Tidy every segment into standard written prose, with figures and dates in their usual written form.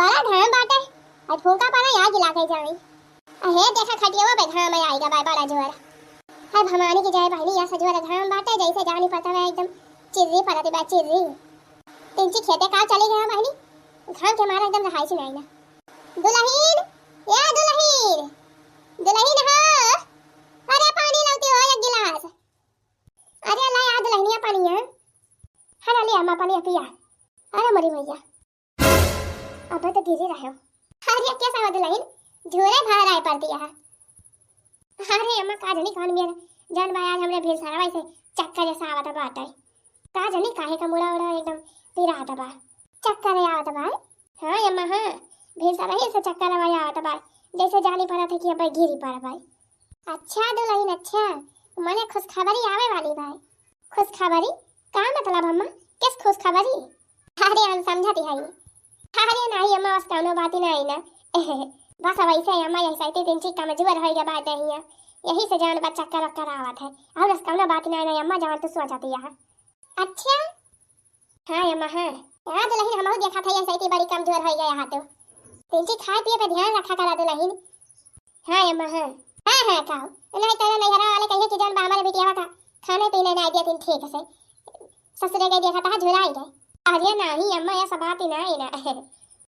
बड़ा घाम बाटे और फूका पाना यहाँ गिला के जाई अहे देखा खटियावा पे घाम आएगा बाय बड़ा जोर है भवानी की जय बहनी या सजवर घाम बाटे जैसे जानी पता है एकदम चिर्री पड़ती बा चिर्री तिनची खेते का चली गया बहनी घाम के मारा एकदम रहाई से नहीं ना दुल्हन या दुल्हन दुल्हन हां अरे पानी लाती हो एक गिलास अरे ला या दुल्हनिया पानी है हाँ ले अम्मा पानी पिया अरे मरी मैया अब तो गिरी रहे हो अरे कैसा हो दुल्हन झोरे भर आए पड़ती है अरे अम्मा का जनी कान मेरा जान भाई आज हमरे भीड़ सारा वैसे चक्कर जैसा आवता बात है का जनी काहे का मुड़ा उड़ा एकदम पी रहा था बा चक्कर आवता बा हां अम्मा हां भीड़ सारा ही से चक्कर आवता बा जैसे जानी पड़ा था कि अब गिरी पड़ा भाई अच्छा दुल्हन अच्छा मने खुशखबरी आवे वाली भाई खुशखबरी का मतलब अम्मा किस खुशखबरी अरे हम समझती है अरे नहीं अम्मा बस कौनो बात ही नहीं ना बस वैसे अम्मा ऐसा ही तीन चीज का मजबूर हो गया बात है यही से जान बच्चा कर आवत है और बस कौनो बात नहीं अम्मा जान तो सो जाती है अच्छा हाँ अम्मा हाँ यार दुल्हन हम देखा था ऐसा ही बड़ी कमजोर हो गया यहाँ तो तीन चीज खाए पिए पे ध्यान रखा करा दुल्हन हाँ अम्मा हाँ हाँ हाँ खाओ नहीं तेरा नहीं हरा वाले कहिए कि जान हमारे बेटिया का खाने पीने नहीं दिया तीन ठीक से ससुरे के देखा था झुराई गए अरे नहीं अम्मा ऐसा बात ही नहीं ना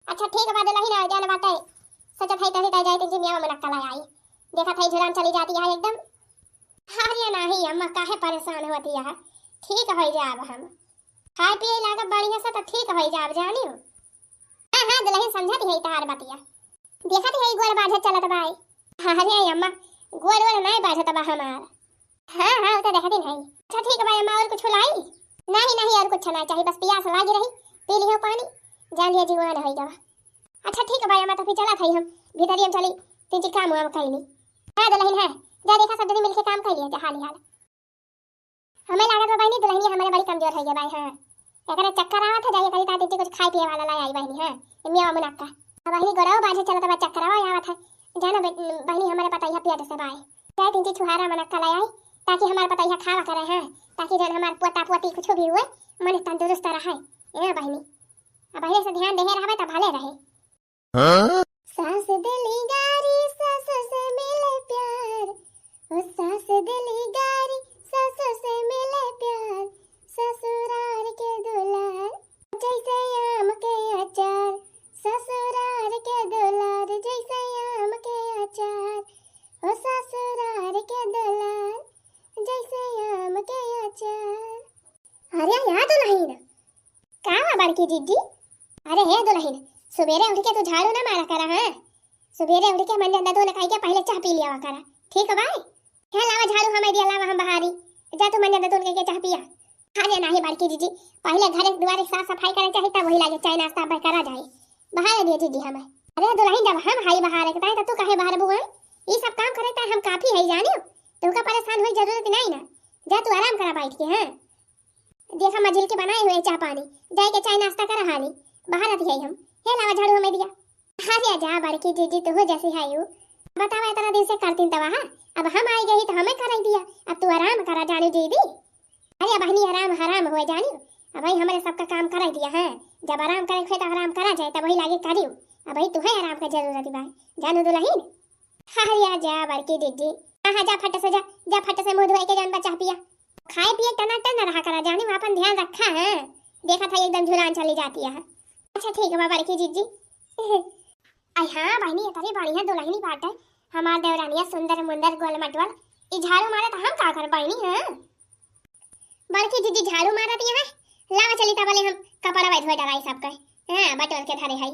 अच्छा ठीक है बादल ही ना जान बात है सच है तभी कह जाए तुझे मियां मन कल आई देखा था झुरान चली जाती है एकदम अरे नहीं अम्मा काहे परेशान होती है ठीक हो जाब हम खाए पिए लागा बढ़िया से तो ठीक हो जाब जानियो हां हां दुल्हन समझती है तार बतिया देखा थी गोर बाझे चलत भाई अरे अम्मा गोर गोर नहीं बाझत बा हमार हां हां तो देखती नहीं अच्छा ठीक है भाई अम्मा और कुछ लाई नहीं नहीं और कुछ नहीं चाहिए बस प्यास लगी रही पी लियो पानी जान लिया जीवन हो गया अच्छा ठीक है भाई मैं तो फिर चला था हम भीतर ही हम चली तीन काम हुआ कहीं नहीं हां दुल्हन है जा देखा सब जने मिलके काम कर लिया हाल हाल हमें लागत भाई नहीं दुल्हन हमारे बड़ी कमजोर है भाई हां एकरे चक्कर आवा था जाइए कहीं ताती कुछ खाए पिए वाला लाई आई बहनी हां मियां मुनक्का अब बहनी गोराओ बाजे चला था चक्कर आवा था जाना बहनी हमारे पता है पेट से भाई चाहे तीन चीज छुहारा मुनक्का लाई आई ताकि हमारे पता है खावा करे हैं ताकि जन हमार पोता पोती कुछ भी हुए मन तंदुरुस्त रहे ए बहनी अब बहनी से ध्यान देहे रहबे त भले रहे हां सास दिली गारी सास से मिले प्यार ओ सास दिली गारी सास से मिले प्यार ससुराल के दुलार जैसे आम के अचार ससुराल के दुलार जैसे आम के अचार ओ ससुराल के दुलार जैसे आम के अचार अरे यार दुल्हन का बड़की दीदी अरे हे दुल्हन सुबेरे उठ के तू झाड़ू ना मारा करा हां सुबेरे उठ के मन जंदा दो न खाई के पहले चाय पी लिया करा ठीक है भाई हे लावा झाड़ू हमें दिया लावा हम बहारी जा तू मन जंदा दो के चाय पिया अरे नहीं बड़की दीदी पहले घर द्वार साफ सफाई करे चाहिए तब वही लागे चाय नाश्ता पे करा जाए बाहर दिए दीदी हमें अरे दुल्हन जब हम हाई बाहर के तो तू काहे बाहर बुआ ये सब काम करे त हम काफी है जानियो तो का परेशान होई जरूरत नहीं ना जा तू आराम करा बैठ के हां देखा मझिल के बनाए हुए चाय पानी जाए के चाय नाश्ता करा हाली बाहर आती है हम हे लावा झाड़ू हमें दिया अरे जा बड़की दीदी तू हो जैसी है यू बतावा इतना दिन से करती तवा हां अब हम आई गई तो हमें कराई दिया अब तू आराम करा जानी दीदी अरे बहनी आराम हराम हो जानी अब भाई हमारे सबका काम कराई दिया है जब आराम करे खे तो आराम करा जाए तब वही लागे करियो अब भाई तू है आराम का जरूरत है भाई जानो दुल्हन हां जा बड़की दीदी हां जा फट से मुंह धोए के जान बचा पिया खाए पिए टना रहा करा जानी अपन ध्यान रखा है देखा था एकदम झुलान चली जाती है अच्छा ठीक है बड़की दीदी आई हां बहनी तरी बढ़िया दुल्हनी बात है हमार देवरानिया सुंदर मुंदर गोल मटवल ई झाड़ू मारे तो हम का कर बहनी हां बड़की दीदी झाड़ू मारत है लावा चली तबले हम कपड़ा बैठ धोए डराई सब के हां बटोर के धरे है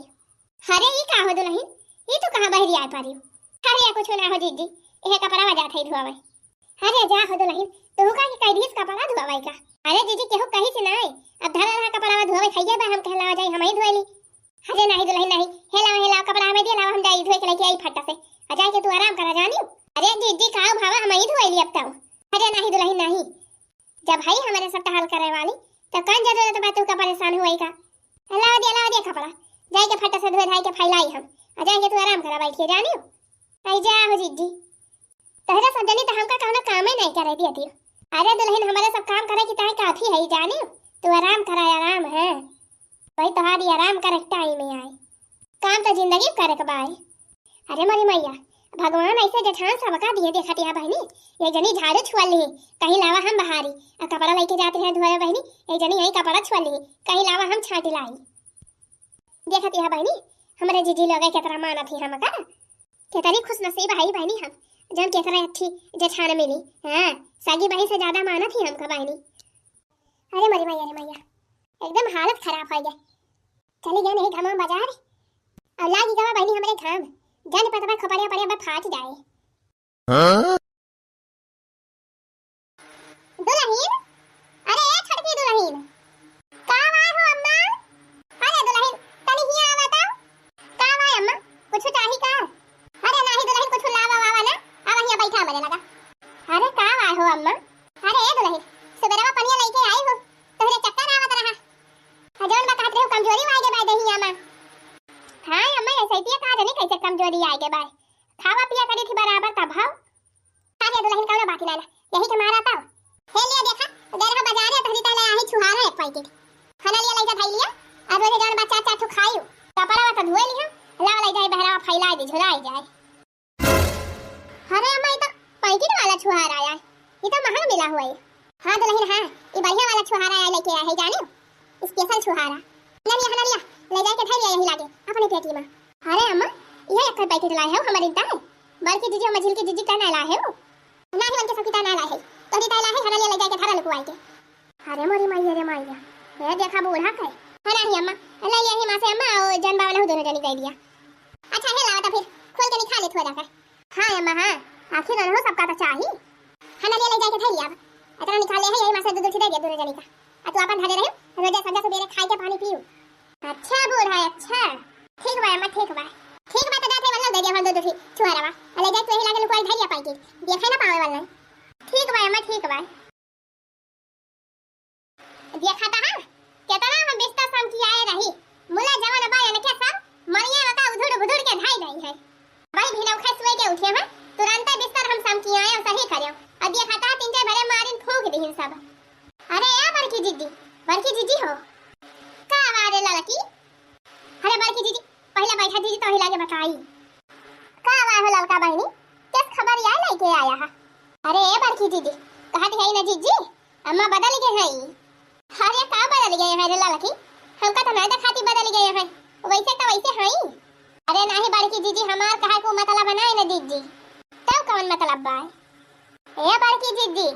अरे ई का हो दुल्हन ई तो कहां बहरी आ पारी अरे कुछ ना हो दीदी ए कपड़ा वजा थई धोवे अरे जा हो दुल्हन तू का कह दिस कपड़ा धोवाई का अरे दीदी केहू कही से नहीं अब धरा रहा कपड़ा धोवे खइए बा हम कहला जाई हम ही धोएली अरे नहीं दुल्हन नहीं हेला कपड़ा में दे लावा हम जाई धोए के लेके आई फटा से आ जाए के तू आराम करा जानियो अरे दीदी का भावा हम ही धोएली अब तो अरे नहीं दुल्हन नहीं जब भाई हमारे सब हल करे वाली तो कौन जरूरत बा तू का परेशान होई का लावा दे कपड़ा जाए के फटा से धोए धाई के फैलाई हम आ जाए के तू आराम करा बैठ के जानियो आई जा हो दीदी तहरा सब जनी तो हमका कहना काम ही नहीं करे दिया अरे दुल्हन हमारे सब काम करे की ताई काफी है जानियो तू आराम करा आराम है भाई तुम्हारी आराम करे टाइम में आए काम तो जिंदगी करे के बाई। अरे मोरी मैया, भगवान ऐसे जठान सबका दिए देखत है बहनी। एक जनी झाड़ू छुआ ली, कहीं लावा हम बहारी कपड़ा लेके जाते हैं धोए बहनी। एक जनी यही कपड़ा छुआ ली, कहीं लावा हम छाटी लाई। देखत है बहनी हमारे जीजी लोग केतरा माना थी हमका, केतरी खुश नसीब है बहनी हम जन केतरा अच्छी जठान मिली। हां सागी बहनी से ज्यादा माना थी हमका बहनी। अरे मोरी मैया, अरे मैया एकदम हालत खराब हो गई। चली गए नहीं घाम बाजार और लागी गवा बहनी हमारे घाम जाने पता खपड़िया पड़िया पर फाट जाए। दुल्हन, अरे ए छड़की दुल्हन, का आए हो अम्मा? अरे दुल्हन तनी हिया आवा तो का आए अम्मा? कुछ चाही का? अरे नाही दुल्हन कुछ लावा वावा ना, आवा हिया बैठा मरे लगा। अरे का आए हो अम्मा? अरे ए दुल्हन सुबेरवा पनिया लेके आई हो, तोहरे चक्कर आवत रहा। हजौन बा कहत रहो कमजोरी वाई के बाय दहिया में। हां अम्मा ऐसे ही का जाने कैसे कमजोरी आई के बाय, खावा पिया करी थी बराबर तब भाव। अरे दुल्हन कौन बाकी लाला यही के मारा ताऊ हे लिया देखा देरहा बाजार है तहरी ताला आही छुहारा एक पैकेट खाना लिया लइका खाई लिया। अब रोजे जान बच्चा चाटू खाइयो कपड़ा तो धोए लिया लावा ले जाए बहरा फैला दे झुराई जाए। अरे अम्मा ये तो पैकेट वाला छुहारा आया, ये तो महंगा मिला हुआ है। हां दुल्हन हां ये बढ़िया वाला छुहारा आया लेके आया है जाने स्पेशल छुहारा। हना लिया ले जाके खाई लिया यही लागे अपने पेटी में। अरे अम्मा ये एक पैकेट लाए हो हमारे इंता है बल्कि जीजी मझिल की जीजी का ना लाए हो ना ही उनके सकीता ना लाए है तो दी ताला है हना लिया ले जाके थारा लुकवाई के। अरे मोरी मैया रे मैया ये देखा बूढ़ा है हना ही अम्मा ले लिया ही मां से अम्मा और जन बावला दोनों जनी कह दिया। अच्छा है लावा तो फिर खोल के निकाल ले थोड़ा का। हां अम्मा हां आखिर न हो सबका तो चाहिए हना लिया ले जाके थाई लिया इतना निकाल ले है यही मां से दूध दे दिया दोनों जनी का। आ तू अपन धरे रहे रोजा सजा सुबेरे खाई के पानी पियो। अच्छा बूढ़ा अच्छा ठीक बा अम्मा ठीक बा तो जाते वाला दे दिया हम दो छुहारा बा ले जा तू ही लागे लुकवाई धरिया पैकेट देखे ना पावे वाला। ठीक बा अम्मा ठीक बा देखा था हां केतना हम बिस्तर सम की आए रही मुला जवान बा ने के सब मरिया वका उधड़ बुधड़ के ढाई गई है भाई भी नौखा सोए के उठे हम तुरंत बिस्तर हम सम की आए और सही करियो अब देखा था तीन चार बड़े मारिन ठोक दीन सब। अरे या बड़की जीजी हो का आवारे लड़की। अरे बड़की जीजी पहला बैठा जीजी तो ही लागे बताई का आवा हो लड़का बहनी किस खबर या लेके आया है। अरे ए बड़की जीजी कहत है ना जीजी अम्मा बदल गए हैं। अरे का बदल गए हैं रे लड़की हमका तो नहीं दिखाती बदल गए हैं वैसे तो वैसे हैं। अरे नहीं बड़की जीजी हमार कहा को मतलब बनाए ना जीजी तब कौन मतलब बा ए बड़की जीजी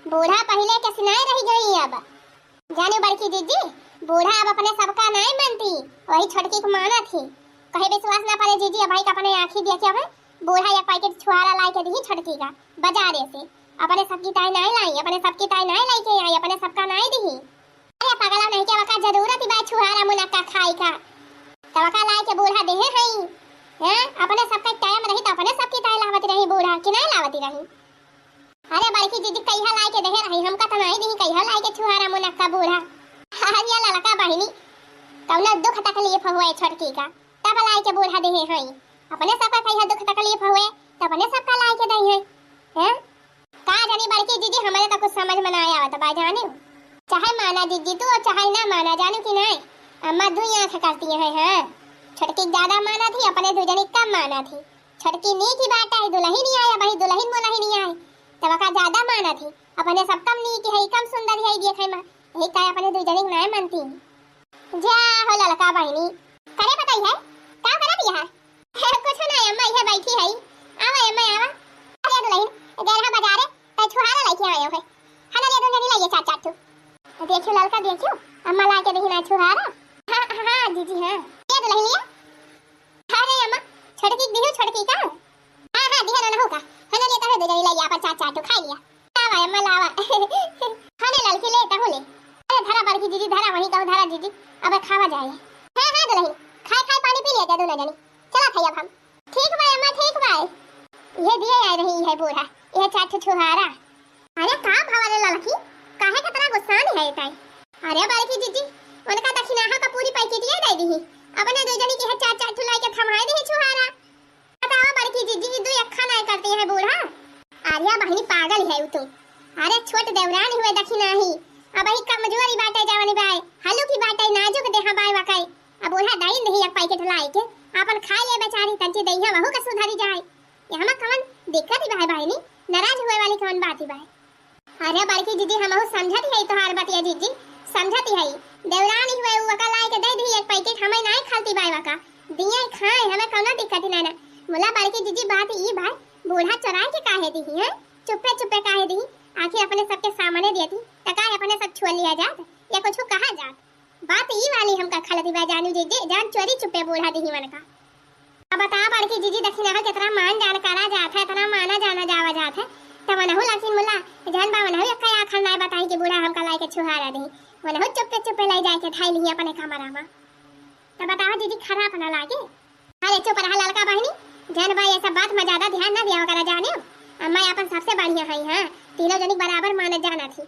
बूढ़ा पहले के सुनाए रही गई अब जाने बड़की जीजी बूढ़ा अब अपने सबका नहीं मानती वही छोटकी को माना थी कहे विश्वास ना पड़े जीजी भाई का अपने आंखी देखे हमें बूढ़ा एक पैकेट छुआरा ला के दी छोटकी का बाजारे से अपने सबकी ताई नहीं लाई अपने सबकी ताई नहीं लाई के आई अपने सबका नहीं दी। अरे पगला नहीं के वका जरूरत ही बा छुआरा मुनक्का खाई का तवका लाई के बूढ़ा देहे हैं अपने सबका टाइम रही तो अपने सबकी ताई लावती रही बूढ़ा कि नहीं लावती रही। अरे बड़की जीजी कहिया लाई के देहे रही हमका तो नहीं दी कहिया लाई के छुआरा मुनक्का बूढ़ा। हरिया लड़का बहिनी कौना दुख तकलीफ हुए छोटकी का तब लाई के बूढ़ा देहे हैं अपने सबका कहिया दुख तकलीफ हुए तब अपने सबका लाई के दई हैं का जानी बड़की जीजी हमारे तो कुछ समझ में ना आया तो बा जाने चाहे माना जीजी तू और चाहे ना माना जानू कि नहीं अम्मा दुई आंख करती है। हां छोटकी ज्यादा माना थी अपने दुजनी कम माना थी छोटकी नी की बात है दुल्हन नहीं आया भाई दुल्हन मोला ही नहीं आए तब का ज्यादा माना थी अपने सब कम नी की है कम सुंदर है देखे में यही का अपने दुजनी नहीं मानती जा हो लड़का बहनी करे बताई है का करा दिया है कुछ नहीं अम्मा ये बैठी है आवा अम्मा आवा। अरे दुल्हन गरहा बाजारे त छुहारा लेके आयो है हना ले दोनों ले चाट चाट तू देखियो लड़का देखियो अम्मा ला के दही ना छुहारा। हां जीजी हां ये दुल्हन लिया। अरे अम्मा छोटकी दियो छोटकी का हां दिया ना होगा हना ले तो दे ले या पर चाट चाट खा लिया आवा अम्मा लावा हने लड़की ले तो ले। अरे धरा बड़की जीजी धरा वही कहो धरा जीजी अब खावा जाए। हां दुल्हन खाए पानी पी लिया दोनों जनी चला खाई अब हम। ठीक बा अम्मा ठीक बा ये दिए आ रही है बूढ़ा ये चाट छुहारा। अरे का भावले लड़की काहे कितना गुस्सा नहीं है ताई। अरे बड़की जीजी उनका दक्षिणा का पूरी पैकेट ये दे दी अपने दो जनी की चाट चाट लाई के थमाए दे छुहारा। बताओ बड़की जीजी दो अखा नहीं करते हैं बूढ़ा। आर्या बहनी पागल है तू। अरे छोट देवरान हुए दक्षिणा ही अब ही कमजोरी बाटे जवानी बाय हालू की बाटे नाजुक देहा बाय वकाई अब बूढ़ा दाई नहीं एक पैकेट लाई के अपन खा ले बेचारी तंची दैया वहु का सुधारी जाए। यहाँ में कौन दिक्कत ही भाई भाई नी नाराज हुए वाली कौन बात ही भाई। अरे बड़की दीदी हम समझती है तोहार बतिया जीजी समझती है। देवरानी हुए वका लाई के दे दी एक पैकेट हमें नहीं खाती बाई वका दिया खाए हमें कोनो दिक्कत ना ना। मुला बड़की दीदी बात ई भाई बूढ़ा चराए के काहे दी है चुप्पे चुप्पे काहे दी आखिर अपने सबके सामने देती तका अपने सब छोड़ लिया जात या कुछ कहा जात। बात ई वाली हमका खलती बा जानू जीजी जान चोरी चुप्पे बूढ़ा दी मन का। अब बता बड़की जीजी दक्षिणा का कितना मान जान करा जात है इतना माना जाना जावा जात है तब मनहु लकिन मुला जान बा मनहु एक या आखर नहीं बताई कि बूढ़ा हमका लाई के छुहारा दी मनहु चुप्पे चुप्पे ले जाके थाई ली अपने कमरा में। तब बताओ जीजी खराब ना लागे। अरे चुप रहा लड़का बहनी जान भाई ऐसा बात में ज्यादा ध्यान ना दिया करा जाने मैं अपन सबसे बढ़िया है हां तीनों जनी बराबर माने जाना थी।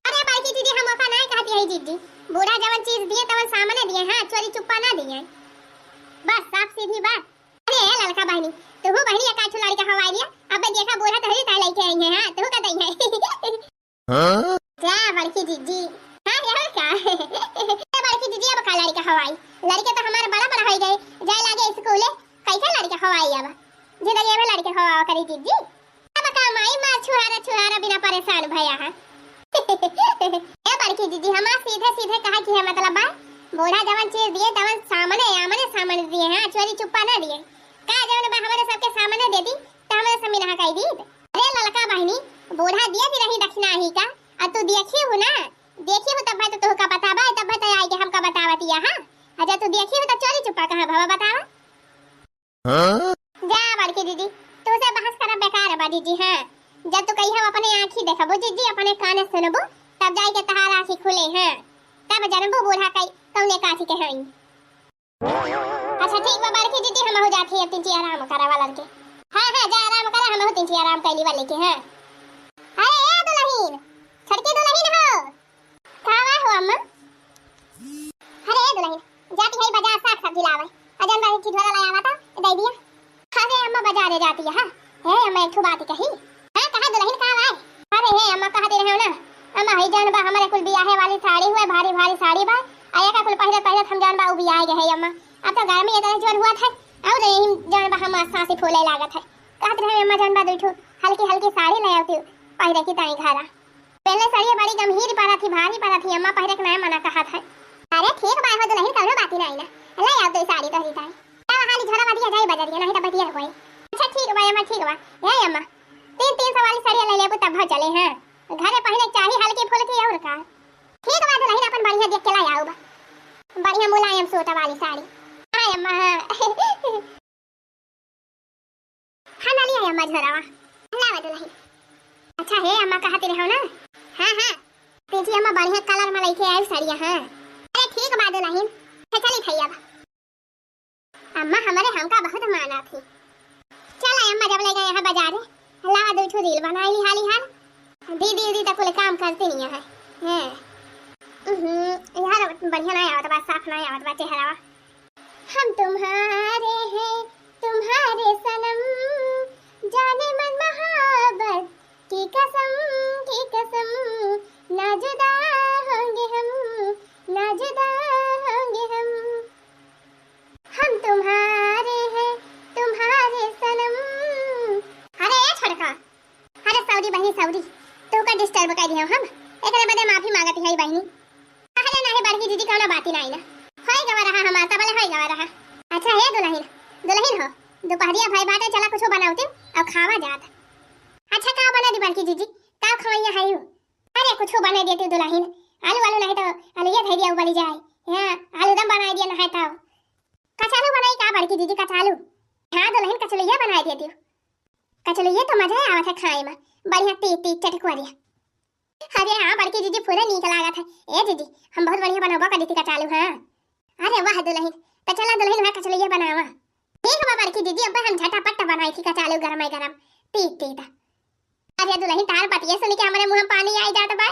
अरे बड़की दीदी हम ओका नहीं कहती है जीजी बूढ़ा जवन चीज दिए तवन सामने दिए हां चोरी चुप्पा ना दिए बस साफ सीधी बात। अरे लड़का बहनी तू बहनी का ठुलाड़ी का हवाई लिया अब देखा बूढ़ा तहरी ता लेके आई है हां तू का दई है हां क्या बड़की दीदी हां यार का बड़की दीदी अब का लड़का हवाई लड़के तो हमारे बड़ा बड़ा हो गए जाए लागे स्कूल कैसे लड़का हवाई अब जिंदगी में लड़के हवा करी दीदी अब का माई मार छुहारा बिना परेशान भया है। ए बड़की दीदी हम सीधे सीधे कहा कि है मतलब बा बूढ़ा जवन चीज दिए तवन सामने दिए हां चोरी चुप्पा ना दिए का जवन बा हमारे सबके सामने दे दी त हमारे सब मिला कही दी। अरे लड़का बहनी बूढ़ा दिए भी रही दक्षिणा ही का और तू देखी हो ना देखी हो तब तो तू का बताबा तब तो आई के हमका बतावती है हां अजा तू देखी हो तो चोरी चुप्पा कहां भवा बतावा हां जा बड़की दीदी तू से बहस करा बेकार है बा दीदी हां जब तू कही हम अपने आंखी देखबो जीजी अपने काने सुनबो तब जाई के तहार आंखी खुले हैं तब जानबो बूढ़ा कई कौने काठी के हई। अच्छा ठीक बा बड़की दीदी हम हो जाती है तिनची आराम करा वाला के हां जा आराम करा हम हो तिनची आराम कैली वाले के हां। अरे ए दुल्हन छड़के दुल्हन हो खावा हो अम्मा। अरे ए दुल्हन जाती है बाजार साग सब्जी लावे अजन बाई की ढोला लाया था दे दिया। अरे अम्मा बाजार जाती है हां हे अम्मा एक बात कही हां कहा दुल्हन का आए। अरे हे अम्मा कहते रहे हो ना अम्मा ही जान बा हमारे कुल बियाहे वाली साड़ी हुए भारी भारी साड़ी बा आया का कुल पहले हम जान बा उ बियाह गए अम्मा अब तो घर में इतना जोर हुआ था और नहीं जान बा हम सांसे फूले लागत है कहते रहे अम्मा जान बा देखो हल्की हल्की साड़ी ले आती पहले की ताई घरा पहले साड़ी बड़ी गंभीर पड़ा थी भारी पड़ा थी अम्मा पहले के ना मना कहा था। अरे ठीक बा हो दुल्हन करो बात ही नहीं ना ले आओ तो साड़ी तो ही ताई अब हाली झोला बदिया जाई बजरिया नहीं तो बतिया कोई। अच्छा ठीक बा अम्मा ठीक बा हे अम्मा तीन वाली साड़ी ले लेबो तब चले हैं घरे पहले चाही हल्की फुल्की और का ठीक बा दुल्हन अपन बढ़िया देख के ला आओ बा बढ़िया मुलायम सूट वाली साड़ी हां अम्मा हां ना लिया अम्मा झोलावा लावा दुल्हन। अच्छा हे अम्मा कहते रहो ना हां तेजी अम्मा बढ़िया कलर में लेके आई साड़ी हां। अरे ठीक बा दुल्हन चली खैया अम्मा हमारे हमका बहुत माना थी। चल अम्मा जब ले गए हैं बाजार लावा दो ठो रील बनाई ली हाली हाल दीदी तक कोई काम करते नहीं है हैं यार बढ़िया नहीं आवत बा साफ नहीं आवत बा चेहरा हम तुम्हारे हैं तुम्हारे सनम जाने मन मोहब्बत की कसम ना जुदा होंगे हम तुम्हारे हैं तुम्हारे सनम। अरे छोड़का अरे सौरी बहनी सौरी तू का डिस्टर्ब कर दिया हम एकरे बदे माफी मांगती है बहनी कहले नहीं बड़की दीदी कोनो बात ही नहीं ना होई गवा रहा हमार तबले होई गवा रहा। अच्छा हे दुल्हन हो दोपहरिया भाई बाटे चला कुछ बनाओते और खावा जात। अच्छा का बना दी बड़की दीदी का खवैया है यू। अरे कुछ बना देती दुल्हन आलू नहीं तो आलू ये धैर्य उबली जाए हां आलू दम बना दिया नहीं तो कचालू बनाई का बड़की दीदी कचालू हां दुल्हन कचलुया बना देती कचलुया तो मजा आवत है खाए में बढ़िया तीत चटकवरिया। अरे हां बड़की दीदी पूरा नीक लागत है ए दीदी हम बहुत बढ़िया बनाबो कर देती कचालू हां। अरे वाह दुल्हन तो चला दुल्हन है कचलुया बनावा ठीक बा बड़की दीदी अब हम झटापट बनाई थी कचालू गरम तीत अरे दुल्हन तार पतिया सुन के हमारे मुंह में पानी आई जाता बा।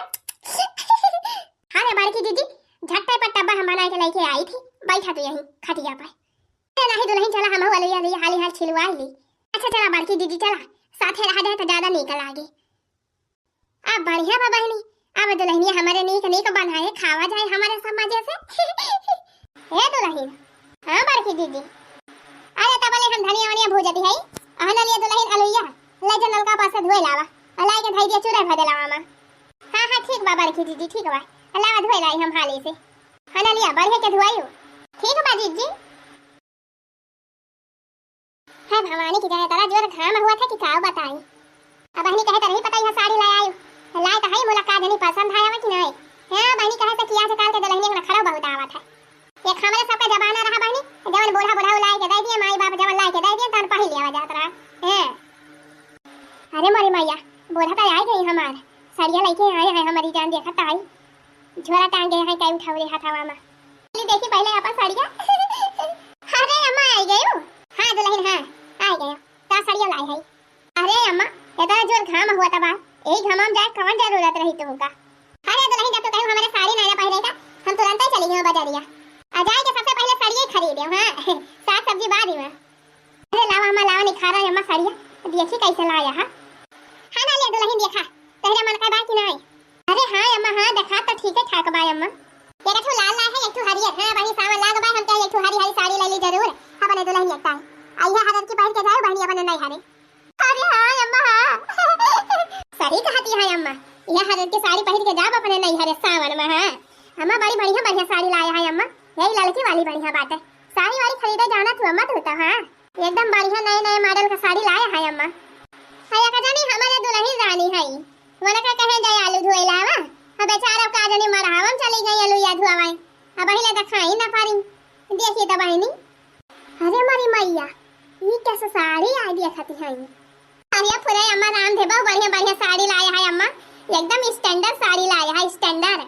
अरे बड़की दीदी झटपट हम बना के लेके आई थी बैठा तो यहीं खटिया पर। अरे नहीं दुल्हन चला हम वाली हाली हाल छिलवा ली। अच्छा चला बड़की दीदी चला साथे रह जाए तो ज्यादा निकल आगे अब बढ़िया बा बहनी अब दुल्हनिया हमारे नीक बनाए खावा जाए हमारे सब मजे से। हे दुल्हन हां बड़की दीदी भूजती है आना लिया दुल्हन अलुइया ले जा नलका पास से धोए लावा अलाई के धाई दिया चूरा भर देलावा मां। हां हां ठीक बा बरखी दीदी ठीक बा अलावा धोए लाई हम हाली से आना लिया बढ़े के धोआयो ठीक बा जीजी। है भवानी की जाए तारा जोर घाम हुआ था कि का बताई अब बहनी कहे त नहीं पता यह साड़ी लाए आयो लाए त है मुलाकात नहीं पसंद आया कि नहीं। हां बहनी कहे त किया से काल के दुल्हन के खड़ा बहुत आवत है ये खामरे सबका जमाना रहा बहनी जवन बूढ़ा बूढ़ा लाए के दे दिए माई बाप जवन लाए के दे दिए तन पहले लिया जात रहा है। अरे मोरी मैया बूढ़ा त आई गई हमार सड़िया लेके आए हैं हमारी जान देखत आई झोला टांग गए हैं कई उठावरे हथावा में देखी पहले अपन सड़िया अरे अम्मा आई गई हो। हां दुल्हन हां आई गई ता सड़िया लाई है। अरे अम्मा इतना जोर घाम हुआ था बा यही घाम में जाए कौन जरूरत रही तुमका। अरे दुल्हन जब तो कहीं हमारे साड़ी नया पहने का हम तुरंत ही चली गए बाजारिया आ जाए के सबसे पहले साड़ी ही खरीदे। हां साग सब्जी बाद में अरे लावा अम्मा लावा निखारा अम्मा साड़िया देखी कैसे लाया हां हां ना ले दुल्हन देखा तेरे मन का बात की नहीं। अरे हां अम्मा हां देखा तो ठीक है ठाक बाय अम्मा एक ठो लाल लाल है एक ठो हरियर हां वही सामान लाग बाय हम कहे एक ठो हरी हरी साड़ी ले ली जरूर अपने दुल्हन लगता है आइए हरर की पहन के जाओ बहनी अपने नहीं हरे। अरे हां अम्मा हां सही कहती है अम्मा यह हरर की साड़ी पहन के जाओ अपने नहीं हरे सावन में। हां अम्मा बड़ी बढ़िया साड़ी लाया है अम्मा यही लड़की वाली बढ़िया बात है साड़ी वाली खरीदे जाना तू अम्मा तो हां एकदम बढ़िया नए नए मॉडल का साड़ी लाया है अम्मा। हां का जानी हमारे दुल्हन रानी है वना का कहे जाए आलू धोए लावा अब बेचारा का जानी मरहावन चली गई आलू या धोवाए अब पहले तो खाई ना पारी देखी तो बहनी। अरे मारी मैया ये कैसे साड़ी आई देखती है अरे पूरे अम्मा राम थे बहुत बढ़िया बढ़िया साड़ी लाया है अम्मा एकदम स्टैंडर्ड साड़ी लाया है स्टैंडर्ड।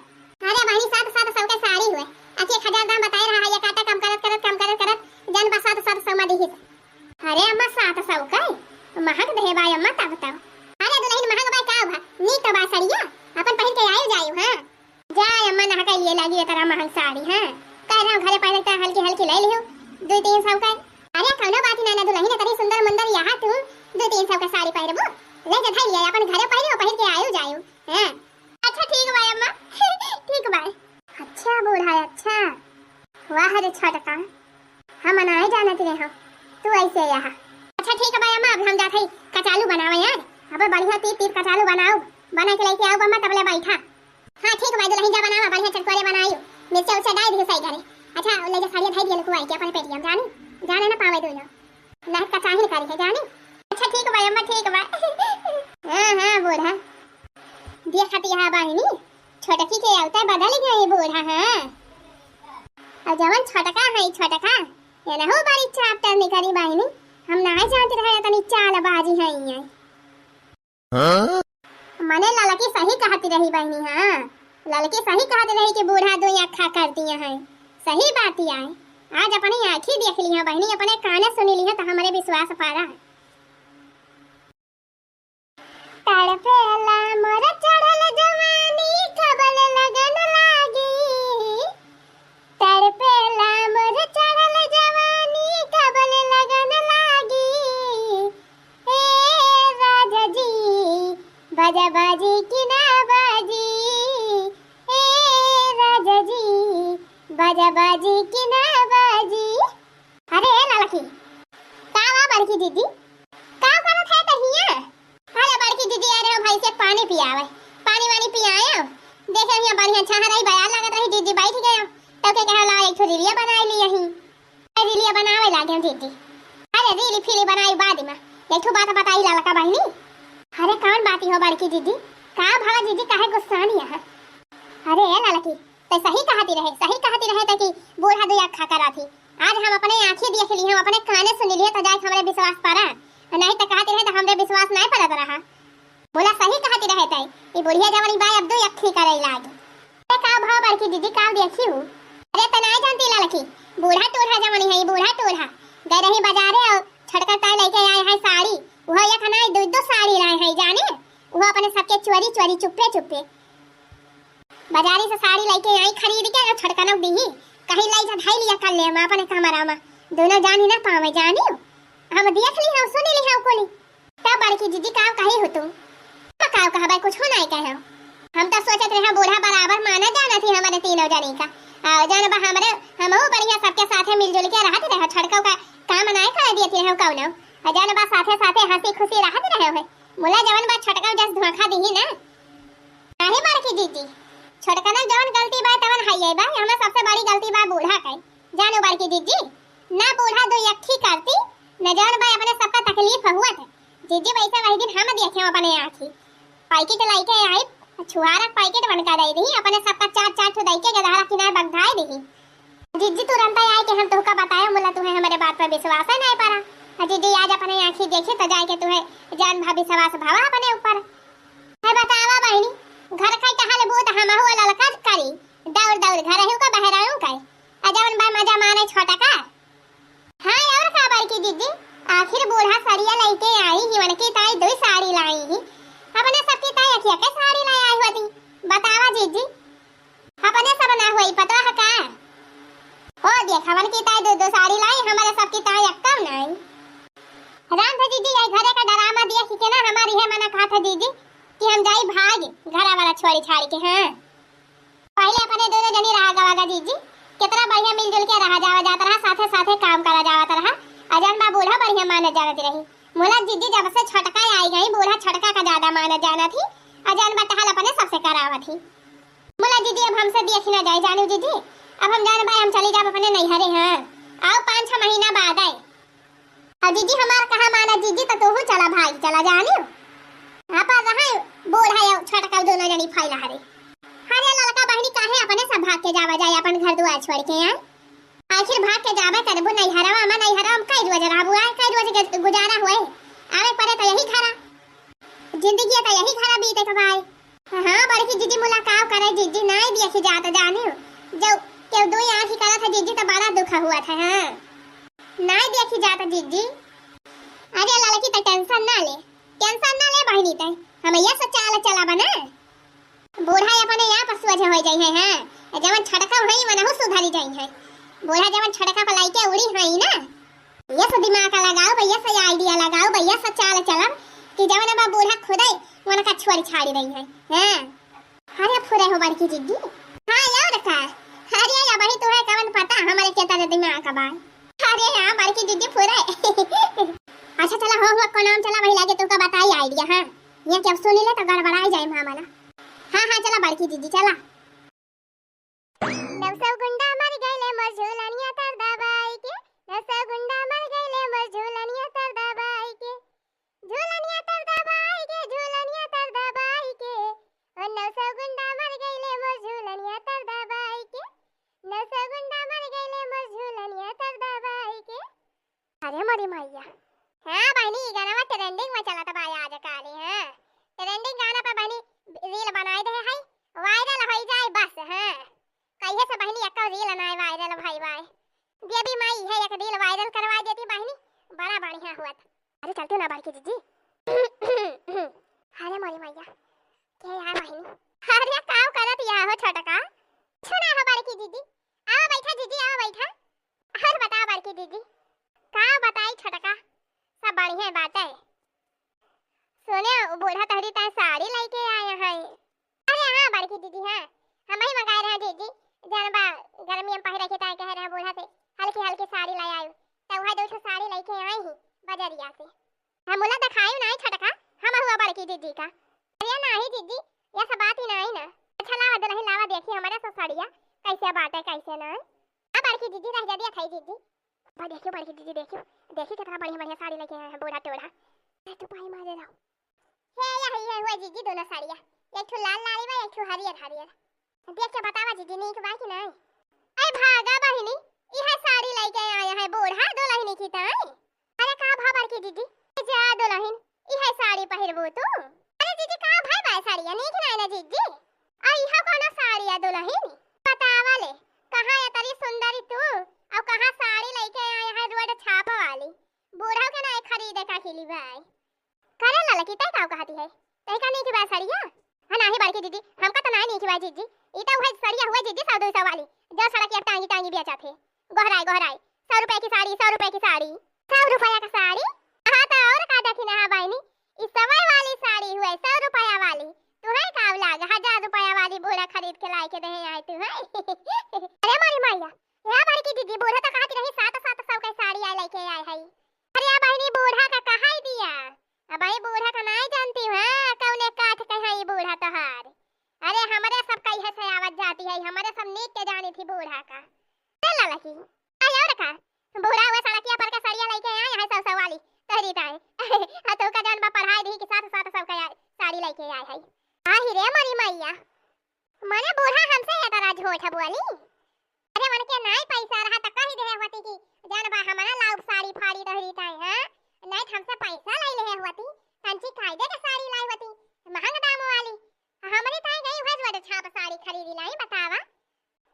अरे बहनी साथ साथ सबके साड़ी हुए अच्छे 1000 दाम बताए रहा है ये काटा कम करत जन बसात साथ समा दिही। अरे अम्मा 700 का महक दे भाई अम्मा ता बताओ। अरे दुल्हन महक भाई का भा नी तो बा साड़िया अपन पहन के आयो जायो। हां जाय अम्मा नहा के लिए लगी तेरा महंग साड़ी। हां कह रहा घरे पहले त हल्की हल्की ले लियो 2-300 का। अरे कौनो बात ना दुल्हन तरी सुंदर मंदर यहां तू 2-300 का साड़ी पहनबो ले जा थाई ले अपन घरे पहन के आयो जायो। हां अच्छा ठीक बा अम्मा ठीक बा। अच्छा बूढ़ा अच्छा वाह रे छोटका हम नहीं जानते रहो तू ऐसे यहाँ। अच्छा ठीक है भाई अम्मा अब हम जाते कचालू बनावे यार अब बढ़िया तीत कचालू बनाओ बना के लेके आओ अम्मा तबले बैठा। हां ठीक है भाई दुल्हन जा बनावा बढ़िया चटकोरे बनाइयो मिर्चा उच्चा डाल दियो सही करे। अच्छा ले जा साड़ी धाई दियो को आई के अपन पेटियम जाने ना पावे दोनों ना का चाहे करी है जाने। अच्छा ठीक है भाई अम्मा ठीक बा। हां बूढ़ा देखती है बहनी छोटकी के आवता बदल गई बूढ़ा। हां और जवन छोटका है छोटका ये ना हो बड़ी चैप्टर निकली बहनी हम ना जानते रहे तनी चाल बाजी है ये मने लड़की सही कहती रही बहनी। हां लड़की सही कहती रही कि बूढ़ा दो आँखा करती है सही बात ही है आज अपनी आंखें देख ली है बहनी अपने काने सुन ली है तो हमारे विश्वास पारा है। तड़पेला मोर चढ़ल जवानी खबल लगन लागी तड़पेला मोर चढ़ल जवानी खबल लगन लागी ए राजा जी बाजा बाजी की ना बाजी ए राजा जी बाजा बाजी की ना बाजी। अरे लड़की कावा बड़की दीदी का करत है तहिया। अरे बड़की दीदी आ रहे भाई से पानी पियावे पानी वानी पियाए देखे यहाँ बढ़िया छाह रही बयार लागत रही दीदी बैठ गए तो के कहा ला एक रीलिया बना ली यही रीलिया बनावे लागे दीदी। अरे रीली फिली बनाई बाद में एक बात बताई लड़का बहनी। अरे कौन बाती हो बड़की दीदी का भावा दीदी काहे गुस्सा नहीं है। अरे लड़की तो सही कहती रहे कि बूढ़ा दुई अखा करा थी आज हम अपने आंखें देख ली हम अपने काने सुन लिए तो जाए हमारे विश्वास पारा नहीं तो कहती रहे तो हमरे विश्वास नहीं पड़त रहा। बोला सही कहती रहे तई ये बुढ़िया जवानी बाय अब दो अखी करे लागे। अरे का भाव बड़की दीदी का देखी हूं। अरे तो नहीं जानती लड़की बूढ़ा टोढ़ा जवानी है बूढ़ा टोढ़ा गए रही बाजारे और छटका ताई लेके आए हैं साड़ी वो एक ना दो साड़ी लाए हैं जाने वो अपने सबके चोरी चुप्पे बाजारी से साड़ी लेके आई खरीद के छटका न दी कहीं लाई जा ढाई लिया कर ले हम अपने कमरा में दोनों जान ही ना पावे जानी हम देख ली हम सुन ली हम कोली तब बड़की दीदी का कही हो तुम का कहबे कुछ हो नहीं कहे हम तो सोचत रहे बूढ़ा बराबर माना जाना थी हमारे तीनों जनी का जान बा हमरे हमहु बढ़िया सबके साथ मिलजुल के रहते रहे छटका का काम नहीं कर दिए थे हम कौनो हजान बा साथे साथे हंसी खुशी रहत रहे हो। मोला जवन बा छटका जस धोखा दीही ना नाही मार की दीदी। छोटका ना जवन गलती बा तवन हाई बा, हमें सबसे बड़ी गलती बा बूढ़ा के। जानो बार की दीदी ना बूढ़ा दो यक्ठी करती न जवन बा अपने सबका तकलीफ हुआ था। जीजी वैसे वही दिन हम देखे अपने आंखी पैकेट लाइके आई छुहारा पैकेट बनका दे दी अपने सबका चार चार ठो दई के गधारा किनारे बगधाए दी। जीजी तुरंत आए कि हम तुहका बताया मुला तुम्हें हमारे बात पर विश्वास है नहीं पड़ा। जीजी आज अपने आंखी देखे तो जाए के तुम्हें जान भा विश्वास भावा अपने ऊपर है। बतावा बहनी घर का टहल बहुत हम हो ललका करी दौड़ दौड़ घर हूं का बहरा हूं का अजवन बा मजा माने छोटा का। हां और का बार की दीदी आखिर बूढ़ा सरिया लेके आई ही मन की ताई दो साड़ी लाई ही अपने सबकी ताई अखिया के साड़ी लाई आई होती। बतावा जीजी अपने सब ना हुई पता है का हो देख हमन की ताई दो साड़ी लाई हमारे सबकी ताई अक्कम नहीं राम था जीजी ये घरे का डरामा देख के ना हमारी है मना कहा था दीदी कि हम जाई भाग घरा वाला छोड़ी छाड़ी के। हां पहले अपने दोनों जनी रहा गवागा जीजी कितना बढ़िया मिलजुल के रहा जावा जाता रहा साथे साथे काम करा जावत रहा। अजन बा बूढ़ा बढ़िया माने जानत रही। मोला जीजी जब से छटका आई गई बूढ़ा छटका का ज्यादा माने जाना थी। अजन बा टहल अपने सबसे करावा थी। मोला जीजी अब हमसे देख ना जाए जानू जीजी अब हम जान भाई हम चली जाब अपने नैहरे। हां आओ 5-6 महीना बाद आए और जीजी हमार कहा माना जीजी तो तू चला भाई चला जानी हां पर रहा बूढ़ा या छटका दोनों जनी फैला हरे। हरे लड़का बहनी काहे अपने सब भाग के जावा जाए अपन घर दुआर छोड़ के। यार आखिर भाग के जाबे करबो नैहरवा में नैहरवा में कई रोज रहबो आए कई रोज के गुजारा होए आवे पड़े तो यही खरा जिंदगी तो यही खरा बीते के भाई। हां बड़की जीजी मुलाकात करे जीजी नहीं देखी जात जाने जब के दो आंख ही करा था जीजी तो बड़ा दुख हुआ था। हां नहीं देखी जात जीजी। अरे लड़की तो टेंशन ना ले बहनी ते हम ये सब चाल चला बना बूढ़ा अपने यहाँ पर सोझे हो जाई है। हां जवन छटका होई मनहु सुधारी जाई है। बूढ़ा जवन छटका पर लाइके उड़ी हई ना ये सब दिमाग का लगाओ भैया से आइडिया लगाओ भैया सब चाल चला कि जवन बा बूढ़ा खुदाई मन का छोरी छाड़ी रही है। हां अरे फुरे हो बड़की जिद्दी। हां यार का अरे या बड़ी तोहे कवन पता हमारे के तरह दिमाग का बा। अरे हां बड़की जिद्दी फुरे अच्छा चला हो को नाम चला वही लागे तुमका बताई आइडिया। हां ये क्या सुनी ले तो गड़बड़ाई जाए मामला। हां चला बड़की दीदी चला। नवसा गुंडा मर गइले मझुलनिया तर दबाई के नवसा गुंडा मर गइले मझुलनिया तर दबाई के झुलनिया तर दबाई के झुलनिया तर दबाई के ओ नवसा गुंडा मर गइले मझुलनिया तर दबाई के नवसा गुंडा मर गइले मझुलनिया तर दबाई के। अरे मोरी मैया हां बहनी गाना ट्रेंडिंग में चला था भाई आज काले। हां ट्रेंडिंग गाना पे बहनी रील बनाई दे है वायरल हो जाए बस। हां कहिए से बहनी एक रील बनाए वायरल भाई भाई बेबी माई है एक रील वायरल करवा देती बहनी बड़ा बढ़िया हुआ था। अरे चलते ना बड़की दीदी। अरे मोरी मैया क्या यार बहनी अरे काम करत या हो छटका सुना हो बड़की दीदी आओ बैठा जीजी आओ बैठा और बता बड़की दीदी का बताई छटका सब बढ़िया बात है। सुने बूढ़ा तहरी ता साड़ी लेके आया है। अरे हां बड़की दीदी हां हम ही मंगाए रहे दीदी जानबा गर्मी में पहिरे के ता कह रहे बूढ़ा से हल्की हल्की साड़ी ले आयो तो वह दो साड़ी लेके आई ही बजरिया से। हम बोला दिखाई नहीं छटका हम हुआ बड़की दीदी का। अरे नहीं दीदी ये सब बात ही नहीं ना। अच्छा लावा दुल्हन लावा देखी हमारा सब साड़ियां कैसे बात है कैसे ना। हां बड़की दीदी रह जा दिया खाई दीदी और देखियो बड़की दीदी देखियो देखी कितना बढ़िया बढ़िया साड़ी लेके आए हैं बूढ़ा टोढ़ा। तो पाई मारे रहो हे ये हुआ जीजी दोनों साड़ियां एक ठो लाल लाली बा एक ठो हरियर देख के बतावा जीजी नीक बा कि नहीं। ए भागा बहिनी इहे साड़ी लेके आया है बूढ़ा दुल्हन की ताई। अरे का भा बड़की दीदी जा दुल्हन इहे साड़ी पहिरबो तू। अरे दीदी का भाई बा साड़ियां नीक नहीं ना जीजी आ इहा कोनो साड़ियां दुल्हन बतावा ले कहां है तरी सुंदरी तू और कहां साड़ी लेके आया है रोड छापा वाली बूढ़ा के ना खरीदे का खिली भाई करे ला लकी तय का कहती है तय का नहीं की बात साड़ियां। हां नहीं बड़की दीदी हमका तो नहीं की बात जीजी ई तो वही साड़ियां हुआ जीजी 100-200 वाली जो सड़क की टांगी टांगी बेचा थे गहराई 100 रुपए की साड़ी 100 रुपए की साड़ी 100 रुपया का साड़ी। हां तो और का देखी ना बहनी इस समय वाली साड़ी हुए 100 रुपया वाली तू है का लाग 1000 रुपया वाली बूढ़ा खरीद के लाए के दे आई तू है। अरे मारी मैया या बड़की दीदी बूढ़ा तो कहती रही 700 का साड़ी आई लेके आए है। अरे बहनी बूढ़ा का ताई तो का जान बा पढ़ाई दी के साथ साथ सब का साड़ी लेके आए है। आही रे मरी मैया मने बूढ़ा हमसे है तरा झूठ बोली। अरे मन के नाई पैसा रहा त कही दे होती कि जान बा हमारा लाउक साड़ी फाड़ी रहरी ताई हां नहीं हमसे पैसा ले ले होती कंची कायदे के साड़ी लाई होती महंगा दाम वाली हमारी ताई गई हुआ जो छाप साड़ी खरीदी लाई बतावा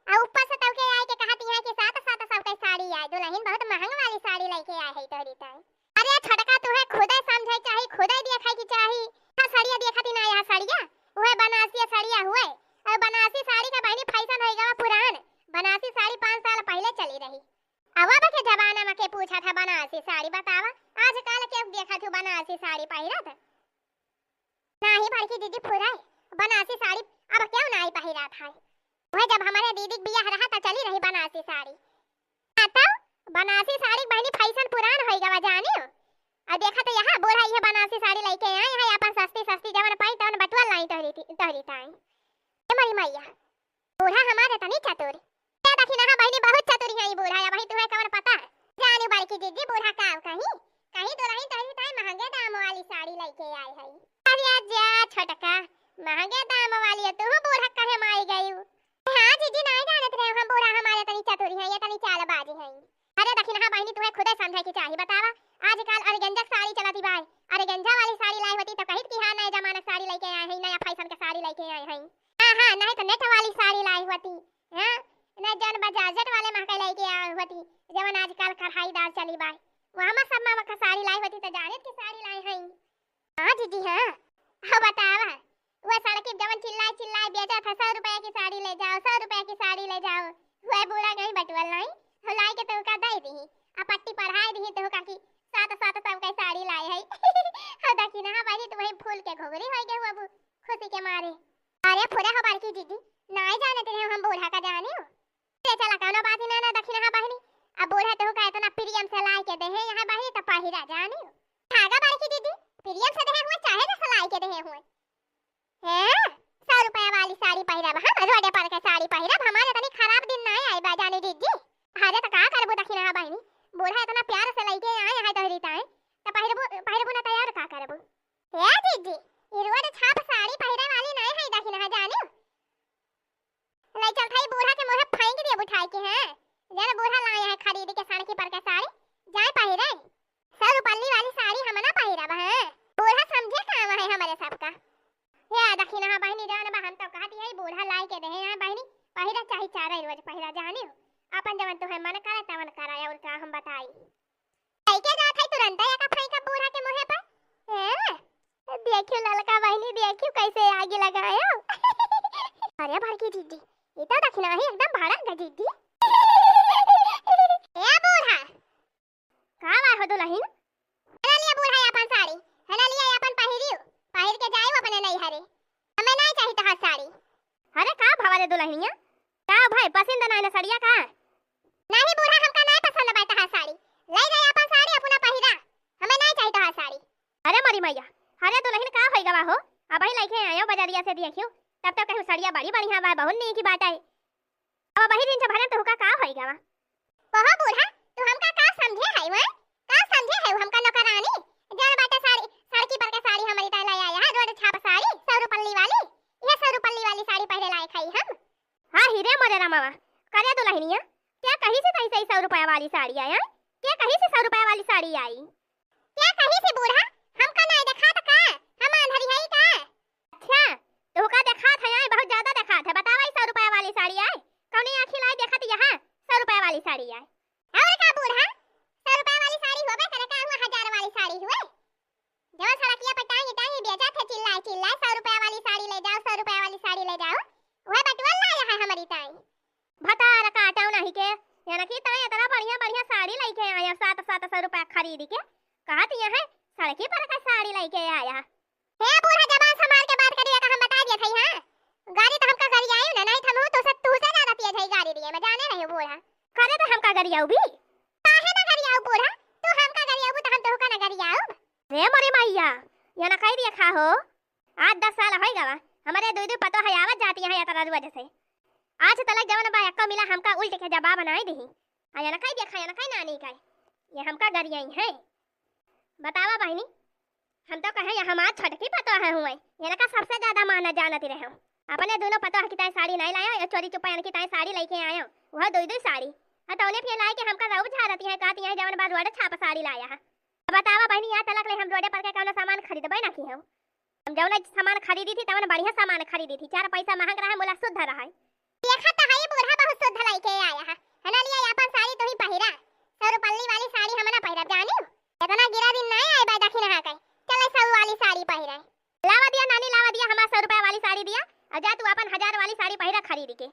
आ ऊपर से तब के आए के कहती है कि साथ साथ सब के साड़ी आए दुल्हन बहुत महंगा वाली साड़ी लेके आए है तोरी ताई। अरे छटका तू है खुद समझे चाहे खुद देखा कि चाहे हां साड़िया देखती ना यहां साड़िया ओए बनारसी साड़िया हुए और बनारसी साड़ी का बहनी फैशन होई गवा पुरान बनारसी साड़ी 5 साल पहले चली रही। अब के जमाना में के पूछा था बनारसी साड़ी बतावा आजकल के देखा तू बनारसी साड़ी पहिरत नहीं बल्कि दीदी फुराई बनारसी साड़ी अब क्यों नहीं पहिरा था। वह जब हमारे दीदी बियाह रहा था चली रही बनारसी साड़ी आता बनारसी साड़ी बहनी फैशन पुरान होई गवा जाने और देखा तो यहां बोरा ये बनारसी साड़ी लेके आए हैं अपन सस्ती सस्ती जवन पाई तवन बटुआ लाई तोहरी ताई मरी मैया बूढ़ा हमारे तनी चतुर क्या देखी ना बहनी बहुत चतुर है बूढ़ा या भाई तुम्हें कौन पता जाने बल्कि दीदी बूढ़ा का कहीं कहीं तो रही तोहरी ताई महंगे दाम वाली साड़ी लेके आई है। अरे जा छटका महंगे दाम वाली है तू बूढ़ा कहे माई गई। हां दीदी नहीं जानत रहे हम बूढ़ा हमारे तनी चतुर है ये तनी चालबाजी है। अरे देखी ना बहनी तुम्हें खुद समझे की चाहिए बतावा आजकल अरगंजा साड़ी चलती भाई अरगंजा वाली साड़ी लाई होती तो कहित कि हां नया जमाना साड़ी लेके आए हैं नया फैशन के साड़ी लेके आए हैं। हां नहीं तो नेट वाली साड़ी लाई होती हां ना जन बजाजट वाले महका लेके आए होती जवन आजकल कढ़ाईदार चली भाई वहां में सब मामा का साड़ी लाई होती तो जाने की साड़ी लाई है। हां दीदी हां अब बतावा वो सड़क के जवन चिल्लाए चिल्लाए बेचा था 100 रुपए की साड़ी ले जाओ 100 रुपए की साड़ी ले जाओ वो बूढ़ा नहीं बटवल नहीं हो लाई के तो का दे दी आ पट्टी पढ़ाई दी तो का की साथ साथ सब का साड़ी लाई है। हो देखी ना भाई तो वही फूल के घोगरी हो गए अब खुशी के मारे। अरे पूरा हो बार की दीदी नहीं जानते हैं हम बूढ़ा का जाने ले चला कौन बात ना देखी ना बहनी अब बूढ़ा तो का इतना प्रियम से लाई के दे है यहां बहनी तो पहिरा जाने धागा बार की दीदी प्रियम से दे हुए चाहे तो सलाई के दे हुए हैं 100 रुपए वाली साड़ी पहिरा हां रोडे पर के साड़ी पहिरा हमारे तनी खराब दिन नहीं आई बा जाने दीदी हां तो का करबो देखी ना बहनी बूढ़ा इतना प्यार से लेके आए है तोहरी ताई तो पहिरबो ना तैयार का करबो ए दीदी ये रोड छाप साड़ी पहिरा वाली नहीं है देखी ना जाने ले चल थाई बूढ़ा के मुंह फेंक दिए उठाई के हैं जरा बूढ़ा लाया है खरीद के सड़की पर के साड़ी जाए पहिरे 100 रुपये वाली साड़ी हम ना पहिरा हां बूढ़ा समझे काम है हमारे सबका या देखी ना बहनी जान बहन तो कहती है बूढ़ा लाई के दे है बहनी पहिरा चाहे चारा रोज पहिरा जाने अपन जवन तो है मन करे तवन कराया और का हम बताई कैके जात है तुरंत या का फेंका बूढ़ा के मुंह पर हैं देखियो ललका बहनी देखियो कैसे आगे लगाया। अरे भड़की दीदी ये तो देखना है एकदम भड़क गई दीदी ए बूढ़ा का बा हो दुल्हन हला लिया बूढ़ा अपन साड़ी हला लिया अपन पहिरियो पहिर के जाए अपने नहीं हरे हमें नहीं चाहिए तो साड़ी। अरे का भावा दे दुल्हनिया का भाई पसंद ना है साड़िया का नहीं बूढ़ा हमका नहीं पसंद बैठा है साड़ी ले जाए अपन साड़ी अपना पहिरा हमें नहीं चाहिए तो साड़ी। अरे मरी मैया अरे दुल्हन का होई गवा हो अब भाई लेके आयो बाजारिया से देखियो तब तक कहूं साड़िया बड़ी बढ़िया बा बहुत नहीं की बात है अब वही दिन से भरन तो का होई गवा ओहो बूढ़ा तू हमका का समझे है वे का समझे है हमका नौकरानी जन बाटा साड़ी सड़की पर के साड़ी हमारी ताई लाया है रोड छाप साड़ी 100 रुपये वाली ये 100 रुपये वाली साड़ी पहले लाए खाई हम। हां हीरे मोरे मामा करे दुल्हनिया क्या कहीं से कैसे 100 रुपये वाली साड़ी आया क्या कहीं से 100 रुपये वाली साड़ी आई क्या कहीं से बूढ़ा हमका नहीं देखा था का हम अंधरी है का अच्छा तो का देखा था यहां बहुत ज्यादा देखा था बतावा 100 रुपये वाली साड़ी आई कौन आंखें लाई देखा थी यहां 100 रुपये वाली साड़ी आई और का बूढ़ा 100 रुपये वाली साड़ी होबे करे का हुआ 1000 वाली साड़ी हुए जब सड़किया पे टांगी टांगी बेचा थे चिल्लाए चिल्लाए 100 रुपये वाली साड़ी ले जाओ 100 रुपये वाली साड़ी ले जाओ वह बटवल लाया है हमारी ताई भता रकाटाऊ नहीं के यानी कि ताई इतना बढ़िया बढ़िया साड़ी लेके आया 700 रुपये खरीद के कहत यहां सड़की पर का साड़ी लेके आया हे बूढ़ा जबान संभाल के बात करिए का हम बता दिए थे हां गाड़ी तो हमका गाड़ी आयो ना नहीं थमो तो सब तू से ज्यादा पिए थे गाड़ी दिए मैं जाने रही बूढ़ा करे तो हमका गाड़ी आऊ भी काहे ना गाड़ी आऊ बूढ़ा तू हमका गाड़ी आऊ तो हम तो का ना गाड़ी आऊ रे मोरे मैया या ना कह दिया खा हो 8-10 साल होई गवा हमारे दो पतो है आवत जाती है या तरह वजह से आज तलक जवन बा एक्का मिला हमका उल्टे के जवाब बनाई दी आया ना कह दिया खाया ना कह नानी का ये हमका गाड़ी आई है बतावा बहनी, हम तो कहे यहाँ हमार छटकी पतो है हुए ये का सबसे ज्यादा माना जानती रहे अपने दोनों पतो है कि ताई साड़ी नहीं लाया या चोरी चुपा की ताई साड़ी लेके आया वह दो साड़ी हतौने फिर लाए के हमका रऊ झारती है कहती है जवन बाद रोड छाप साड़ी लाया है। बतावा बहनी यहाँ तलक ले हम रोडे पर के कौन सामान खरीदबे ना की हम जवन सामान खरीदी थी तवन बढ़िया सामान खरीदी थी 4 पैसा महंग रहा मोला शुद्ध रहा देखा तो है बूढ़ा बहुत शुद्ध लेके आया है ना लिया अपन साड़ी तो ही पहिरा 100 रुपये वाली साड़ी हम ना पहिरा जानी इतना गिरा दिन नहीं आए बा दखिन हां कई चल 100 वाली साड़ी पहिरा लावा दिया नानी लावा दिया हमारा 100 रुपये वाली साड़ी दिया और जा तू अपन 1000 वाली साड़ी पहिरा खरीद के।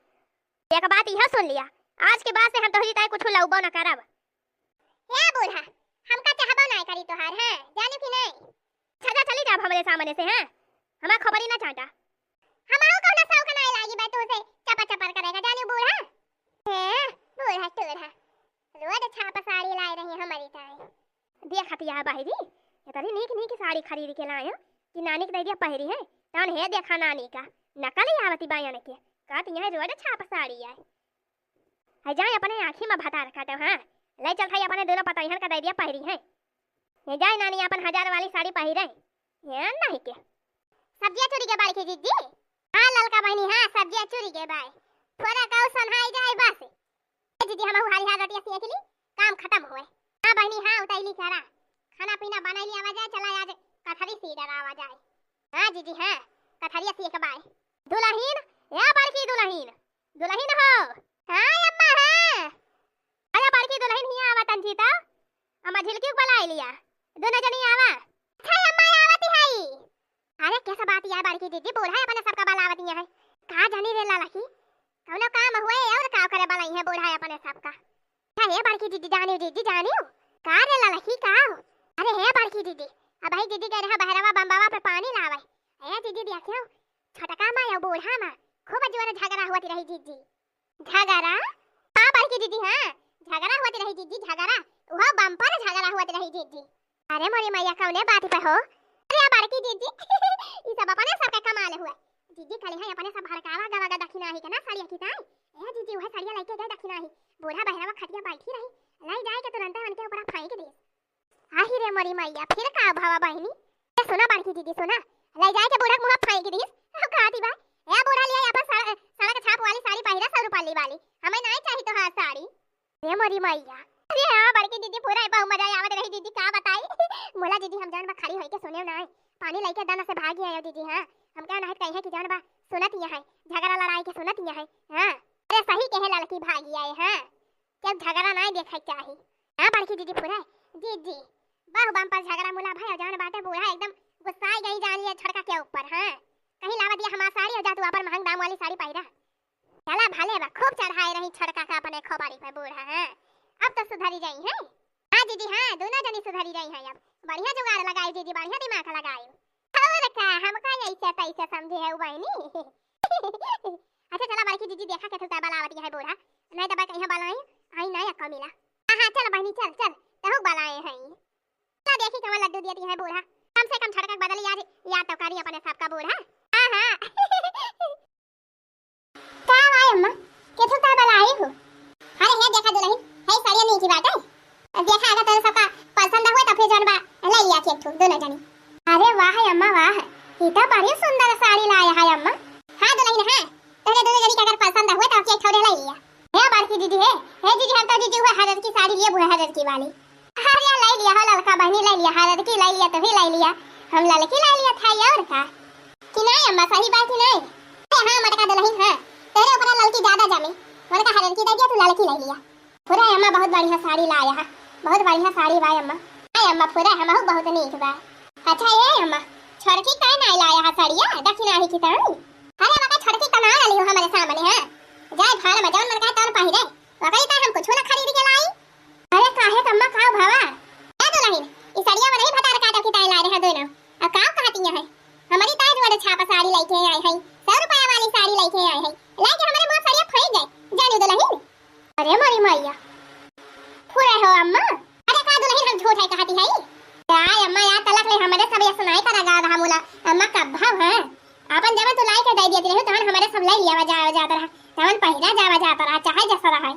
एक बात यह सुन लिया आज के बाद से हम तोहरी ताई कुछ लौबो न करब हे बूढ़ा हमका चाहबो नहीं करी तोहार है जाने कि नहीं छजा चली जा हमरे सामने से हैं हमार खबरी ना चाटा हमारो कहना सौ का नहीं लागी बा तो से चपा चपर करेगा जाने बूढ़ा है बूढ़ा टूढ़ा रोज छाप साड़ी लाई रही हमारी ताई देख हतिया बाहरी इतनी नीक साड़ी खरीद के लाए कि नानी के दे दिया पहरी है तन है देखा नानी का नकल ही आवती बायन के कहती है रोज छाप साड़ी है जाए अपने आँखी में भता रखा तो हाँ ले चल थाई अपने दोनों पता का दे दिया पहरी है ये जाए नानी अपन 1000 वाली साड़ी पहिरे ये नहीं के सब्जियां चोरी के बाई के जीजी हाँ ललका बहनी हाँ सब्जियां चोरी के बाई थोड़ा काउ सनहाई जाए बस जीजी हम हारी हाथ रोटियां सिए के लिए काम खत्म हुए हाँ बहनी हाँ उतैली करा खाना पीना बना लिया आवा जाए चला आज कथरी सीडर आवा जाए हाँ जीजी हाँ कथरिया सिए के बाई दुल्हन या बड़की दुल्हन दुल्हन हो हाँ अम्मा हाँ अरे बड़की दुल्हन ही आवा तंजीता अम्मा झिलकी बुला लिया दोनों जनी आवा अच्छा अम्मा आवती है अरे कैसा बात है बड़की दीदी बोल है अपने सबका बुलावती है कहां जानी रे लालकी कौनो काम हुए और का करे बुलाई है बोल है अपने सबका है बड़की दीदी जानियो का रे लालकी का अरे है बड़की दीदी अब भाई दीदी कह रहा बहरवा बम्बावा पे पानी लावे ए दीदी देखियो छटका मा या बूढ़ा मा खूब जोर झगड़ा होती रही दीदी झगड़ा हां बड़की दीदी हां झगड़ा होती रही दीदी झगड़ा वह बम्पर झगड़ा होती रही दीदी अरे मोरी मैया कौने बात पे हो अरे बड़की दीदी ई सब अपने सबके कमाल हुए दीदी खाली है अपने सब भड़कावा गवा दक्षिणा ही के ना साड़िया की ताई ए दीदी वह साड़िया लेके गए दक्षिणा ही बूढ़ा बहरवा खटिया बैठी रही लाई जाए के तुरंत उनके ऊपर फेंक दे आही रे मोरी मैया फिर का भावा बहनी सुना बड़की दीदी सुना ले जाए के बूढ़ा मुंह फेंक दी कहती बा ए बूढ़ा लिया अपन सड़क छाप वाली साड़ी पहिरा 100 रुपये वाली हमें नहीं चाहिए तो हां साड़ी रे मोरी मैया अरे हां बड़की दीदी पूरा बहुत मजा आवत रही दीदी का बताई मोला दीदी हम जान बा खाली होई के सुने ना पानी लेके दाना से भागी आयो दीदी हां हम क्या नहीं कहे कि जान बा सुनत ही है झगड़ा लड़ाई के सुनत ही है हां अरे सही कहे लड़की भागी आए हां जब झगड़ा नहीं देखै चाहिए हां बड़की दीदी पूरा दीदी बाहु बम पर झगड़ा मुला भाई जान बाटे बूढ़ा एकदम गुस्साई गई जानिए छड़का के ऊपर हां कहीं लावा दिया हमार साड़ी और जा तू अपन महंग दाम वाली साड़ी पहिरा चला भले बा खूब चढ़ाई रही छड़का का अपने खोबाड़ी पे बूढ़ा हां अब तो सुधरी जाई है हां दीदी हां दोनों जनी सुधरी रही है अब बढ़िया जुगाड़ लगाई दीदी बढ़िया दिमाग लगाई और का हमका ऐसे तैसे समझे है बहनी अच्छा चला बड़की दीदी देखा के थोड़ा बलावती है बूढ़ा नहीं तो बा कहीं बलाए आई नहीं अक्का मिला हां चल बहनी चल तहु बलाए हैं तो देखी कहां लड्डू देती है बूढ़ा कम से कम छड़का बदल याद तो करी अपने सबका बूढ़ा हां हां का भाई अम्मा के तो का बलाई हो अरे है देखा दुल्हन है साड़ियां नहीं की बात है देखा अगर तेरे सबका पसंद हुआ तो फिर जानबा ले लिया के तू दोनों जनी अरे वाह है अम्मा वाह ये तो बड़ी सुंदर साड़ी लाया है अम्मा हां दुल्हन हां तेरे दोनों जनी का अगर पसंद हुआ तो के थोड़े ले लिया है बड़की दीदी है दीदी हम तो दीदी हुआ हज़ार की साड़ी लिए बुआ हज़ार की वाली अरे ले लिया हो ललका बहनी ले लिया हज़ार की ले लिया तो भी ले लिया हम ललकी ले लिया था और का कि नहीं अम्मा सही बात ही नहीं अरे हां मटका दुल्हन हां तेरे ऊपर ललकी ज्यादा जमी मैंने कहा हज़ार की दे दिया तू ललकी ले लिया पूरा अम्मा बहुत बढ़िया साड़ी लाया है बहुत बढ़िया साड़ी भाई अम्मा हां अम्मा पूरा हम बहुत नीक बा अच्छा ये अम्मा छड़की काहे नहीं लाया है साड़िया दक्षिणा ही की ताई अरे मका छड़की कना ली हो हमारे सामने हां जाए भाड़ में जौन मन का तौन पहिरे वकई ता हम कुछ ना खरीद के लाई अरे काहे अम्मा खाओ भावा ए दुल्हन ई साड़िया में नहीं भतार काटो की ताई ला रहे हैं दोनों अब काओ कहती है हमारी ताई जोड़े छापा साड़ी लेके आई है 100 रुपया वाली साड़ी लेके आई है लेके हमारे मुंह साड़िया फेंक गए जानी दुल्हन अरे मोरी मैया पूरे हो अम्मा अरे का दुल्हन हम झूठ है कहती है यार अम्मा यार तलक ले हमारे सब ये सुनाई का लगा रहा मोला अम्मा कब भाव है अपन जब तो लाई के दे दिए थे तो हमारे सब ले लिया जाता रहा तवन पहिरा जावा जाता रहा चाहे जैसा रहा